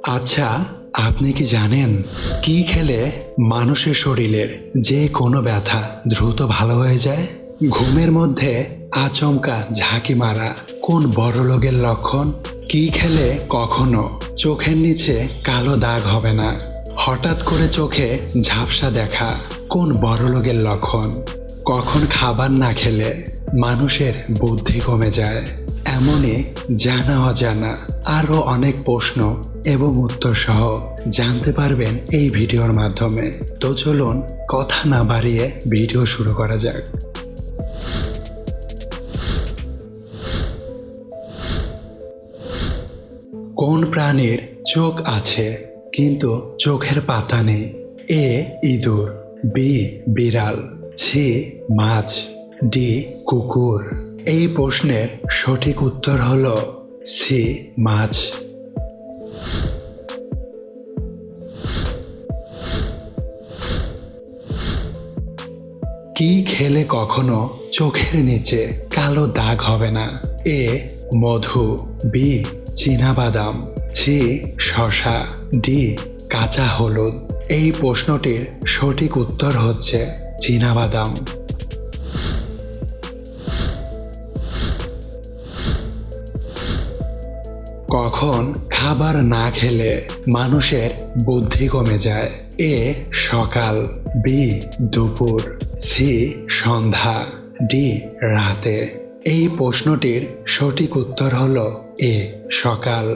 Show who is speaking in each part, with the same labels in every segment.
Speaker 1: আচ্ছা, আপনি কি জানেন কি খেলে মানুষের শরীরের যে কোনো ব্যথা দ্রুত ভালো হয়ে যায়? ঘুমের মধ্যে আচমকা ঝাঁকি মারা কোন বড় রোগের লক্ষণ? কি খেলে কখনো চোখের নিচে কালো দাগ হবে না? হঠাৎ করে চোখে ঝাপসা দেখা কোন বড় রোগের লক্ষণ? কখন খাবার না খেলে মানুষের বুদ্ধি কমে যায়? এমনই জানা অজানা আরও অনেক প্রশ্ন এবং উত্তর সহ জানতে পারবেন এই ভিডিওর মাধ্যমে। তো চলুন কথা না বাড়িয়ে ভিডিও শুরু করা যাক। কোন প্রাণীর চোখ আছে কিন্তু চোখের পাতা নেই? এ ইঁদুর, বি বিড়াল, সি মাছ, ডি কুকুর। এই প্রশ্নের সঠিক উত্তর হলো সি মাছ। কি খেলে কখনো চোখের নিচে কালো দাগ হবে না? এ মধু, বি চীনাবাদাম, সি শসা, ডি কাঁচা হলুদ। এই প্রশ্নটির সঠিক উত্তর হচ্ছে চীনাবাদাম। কখন খাবার না খেলে মানুষের বুদ্ধি কমে যায়? এ সকাল, বি দুপুর, সি সন্ধ্যা, ডি রাতে। এই প্রশ্নটির সঠিক উত্তর হলো এ সকাল।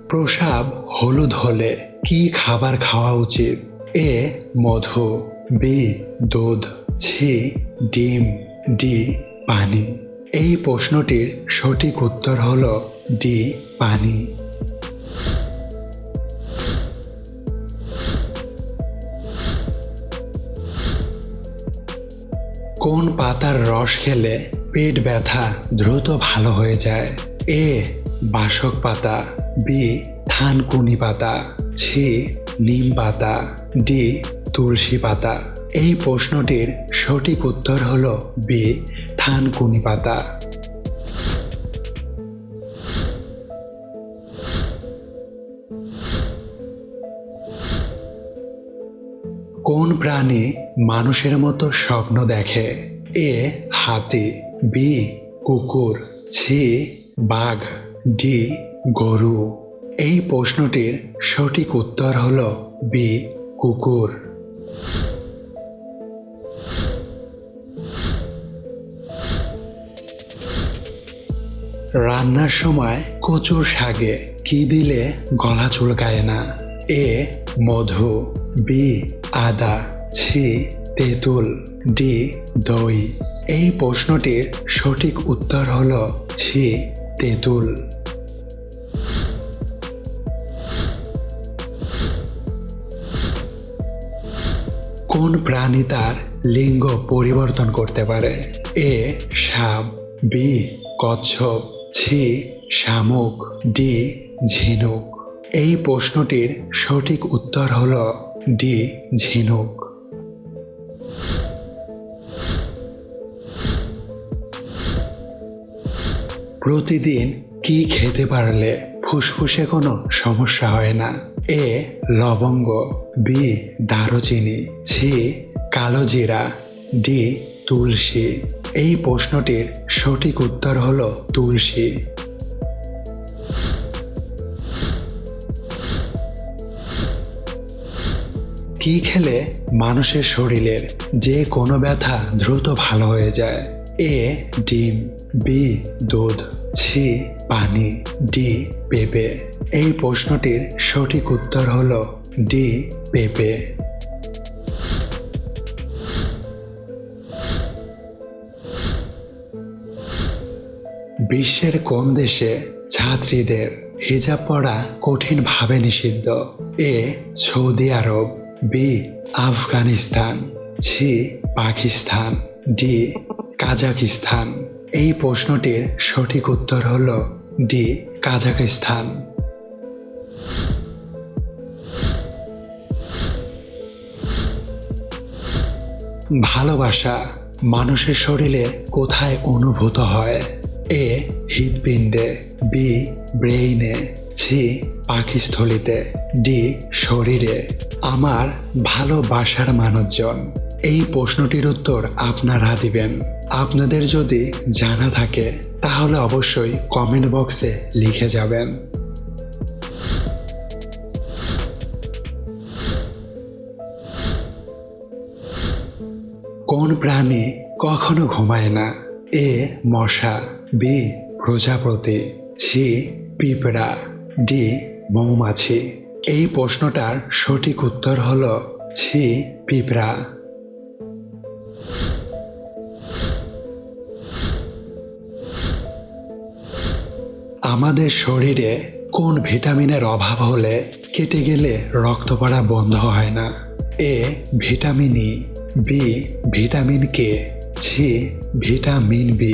Speaker 1: প্রস্রাব হলুদ হলে কি খাবার খাওয়া উচিত? এ মধু, বি দুধ, সি ডিম, ডি পানি। এই প্রশ্নটির সঠিক উত্তর হলো ডি পানি। কোন পাতার রস খেলে পেট ব্যথা দ্রুত ভালো হয়ে যায়? এ বাসক পাতা, বি থানকুনি পাতা, সি নিম পাতা, ডি তুলসী পাতা। এই প্রশ্নটির সঠিক উত্তর হলো বি থানকুনি পাতা। কোন প্রাণী মানুষের মতো স্বপ্ন দেখে? এ হাতি, বি কুকুর, সি বাঘ, ডি গরু। এই প্রশ্নটির সঠিক উত্তর হলো বি কুকুর। রান্নার সময় কচুর শাকে কি দিলে গলা চুলকায় না? এ মধু, বি আদা, সি তেঁতুল, ডি দই। এই প্রশ্নটির সঠিক উত্তর হলো সি তেঁতুল। কোন প্রাণী তার লিঙ্গ পরিবর্তন করতে পারে? এ সাপ, বি কচ্ছপ, সি শামুক, ডি ঝিনুক। এই প্রশ্নটির সঠিক উত্তর হলো ডি ঝিনুক। প্রতিদিন কি খেতে পারলে ফুসফুসে কোনো সমস্যা হয় না? এ লবঙ্গ, বি দারুচিনি, সি কালো জিরা, ডি তুলসী। এই প্রশ্নটির সঠিক উত্তর হলো তুলসী। কি খেলে মানুষের শরীরের যে কোনো ব্যথা দ্রুত ভালো হয়ে যায়? এ ডিম, বি দুধ, সি পানি, ডি পেঁপে। এই প্রশ্নটির সঠিক উত্তর হলো ডি পেঁপে। বিশ্বের কোন দেশে ছাত্রীদের হিজাব পরা কঠিনভাবে নিষিদ্ধ? A Saudi Arab, B Afghanistan, C Pakistan, D Kazakhstan. এই প্রশ্নটির সঠিক উত্তর হলো ডি কাজাকিস্তান। ভালোবাসা মানুষের শরীরে কোথায় অনুভূত হয়? এ হৃৎপিণ্ডে, বি ব্রেইনে, সি পাকস্থলীতে, ডি শরীরে। আমার ভালোবাসার মানুষজন, এই প্রশ্নটির উত্তর আপনারা দিবেন। আপনাদের যদি জানা থাকে তাহলে অবশ্যই কমেন্ট বক্সে লিখে যাবেন। কোন প্রাণী কখনো ঘুমায় না? এ মশা, বি প্রজাপতি, সি পিঁপড়া, ডি মৌমাছি। এই প্রশ্নটার সঠিক উত্তর হলো সি পিঁপড়া। আমাদের শরীরে কোন ভিটামিনের অভাব হলে কেটে গেলে রক্ত পড়া বন্ধ হয় না? A vitamin E, B vitamin K, C vitamin B,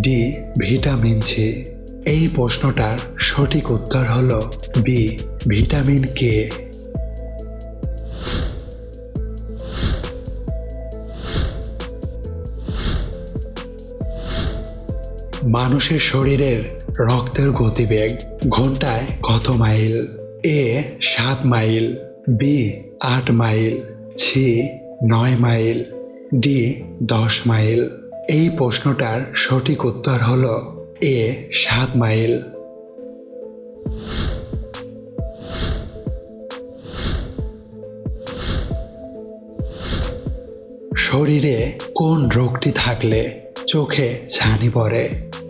Speaker 1: D vitamin C. এই প্রশ্নটার সঠিক উত্তর হলো বি ভিটামিন কে। মানুষের শরীরের রক্তের গতিবেগ ঘন্টায় কত mile? A 7 mile, B 8 mile, C 9 mile, D 10 mile. এই প্রশ্নটার সঠিক উত্তর হলো এ 7 মাইল। শরীরে কোন রোগটি থাকলে চোখে ছানি পড়ে?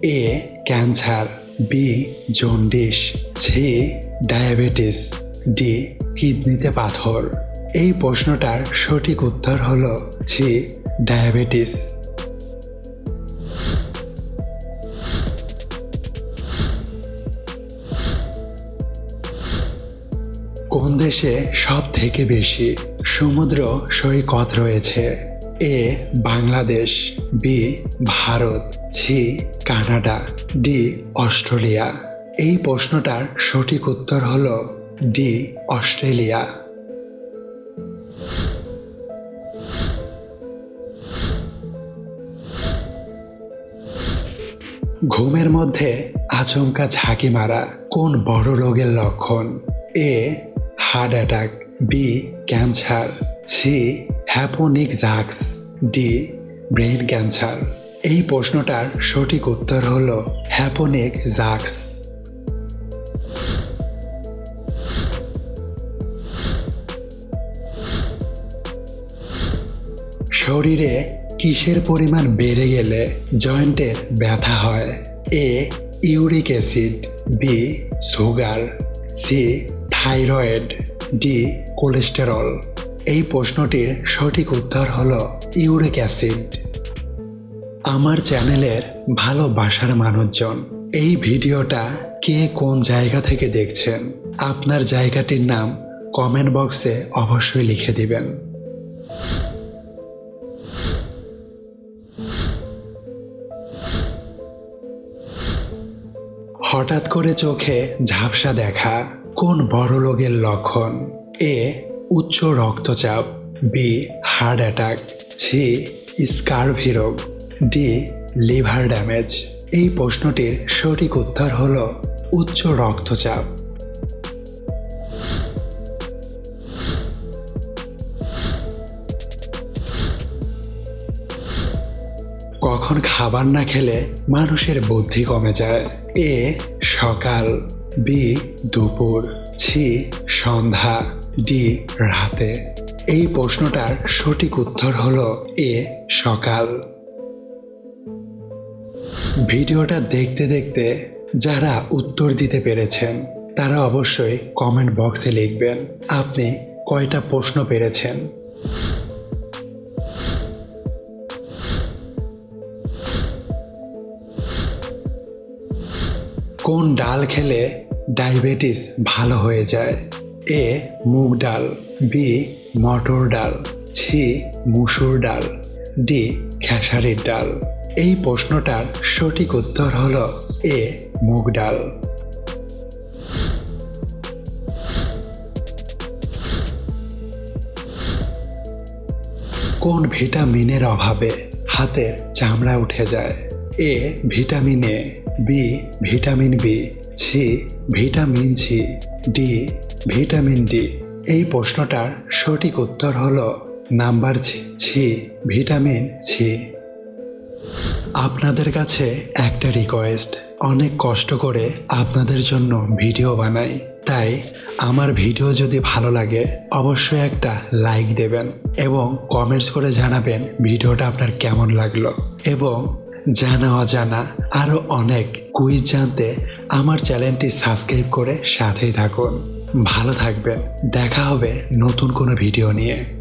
Speaker 1: A cancer, B jaundice, C diabetes, D কিডনিতে পাথর। এই প্রশ্নটার সঠিক উত্তর হলো সি ডায়াবেটিস। কোন দেশে সব থেকে বেশি সমুদ্র সৈকত রয়েছে? A Bangladesh, B Bharat, C Canada, D Australia. এই প্রশ্নটার সঠিক উত্তর হলো ডি অস্ট্রেলিয়া। ঘুমের মধ্যে আচমকা ঝাঁকি মারা কোন বড় রোগের লক্ষণ? A heart attack, B cancer, C হ্যাপোনিক জাক্স, ডি ব্রেন ক্যান্সার। এই প্রশ্নটার সঠিক উত্তর হলো হ্যাপোনিক জাক্স। শরীরে কিসের পরিমাণ বেড়ে গেলে জয়েন্টের ব্যথা হয়? A uric acid, B sugar, C thyroid, D cholesterol. এই প্রশ্নটির সঠিক উত্তর হলো ইউরিক অ্যাসিড। আমার চ্যানেলের ভালোবাসার মানুষজন, এই ভিডিওটা কে কোন জায়গা থেকে দেখছেন আপনার জায়গাটির নাম কমেন্ট বক্সে অবশ্যই লিখে দিবেন। হঠাৎ করে চোখে ঝাপসা দেখা কোন বড় রোগের লক্ষণ? এ উচ্চ রক্তচাপ, B heart attack, C scurvy রোগ, ডি লিভার ড্যামেজ। এই প্রশ্নটির সঠিক উত্তর হলো উচ্চ রক্তচাপ। কখন খাবার না খেলে মানুষের বুদ্ধি কমে যায়? এ সকাল, বি দুপুর, সি সন্ধ্যা, ডি রাতে। এই প্রশ্নটার সঠিক উত্তর হলো এ সকাল। ভিডিওটা দেখতে দেখতে যারা উত্তর দিতে পেরেছেন তারা অবশ্যই কমেন্ট বক্সে লিখবেন আপনি কয়টা প্রশ্ন পেরেছেন। কোন ডাল খেলে ডায়াবেটিস ভালো হয়ে যায়? এ মুগ ডাল, বি মটর ডাল, সি মুসুর ডাল, ডি খেসারির ডাল। এই প্রশ্নটার সঠিক উত্তর হলো এ মুগ ডাল। কোন ভিটামিনের অভাবে হাতের চামড়া উঠে যায়? A vitamin A, B vitamin B, C vitamin C, D vitamin D. এই প্রশ্নটার সঠিক উত্তর হলো নাম্বার সি ভিটামিন সি। আপনাদের কাছে একটা রিকোয়েস্ট, অনেক কষ্ট করে আপনাদের জন্য ভিডিও বানাই, তাই আমার ভিডিও যদি ভালো লাগে অবশ্যই একটা লাইক দেবেন এবং কমেন্টস করে জানাবেন ভিডিওটা আপনার কেমন লাগলো। এবং জানা অজানা আরও অনেক কুইজ জানতে আমার চ্যানেলটি সাবস্ক্রাইব করে সাথেই থাকুন। ভালো থাকবেন, দেখা হবে নতুন কোনো ভিডিও নিয়ে।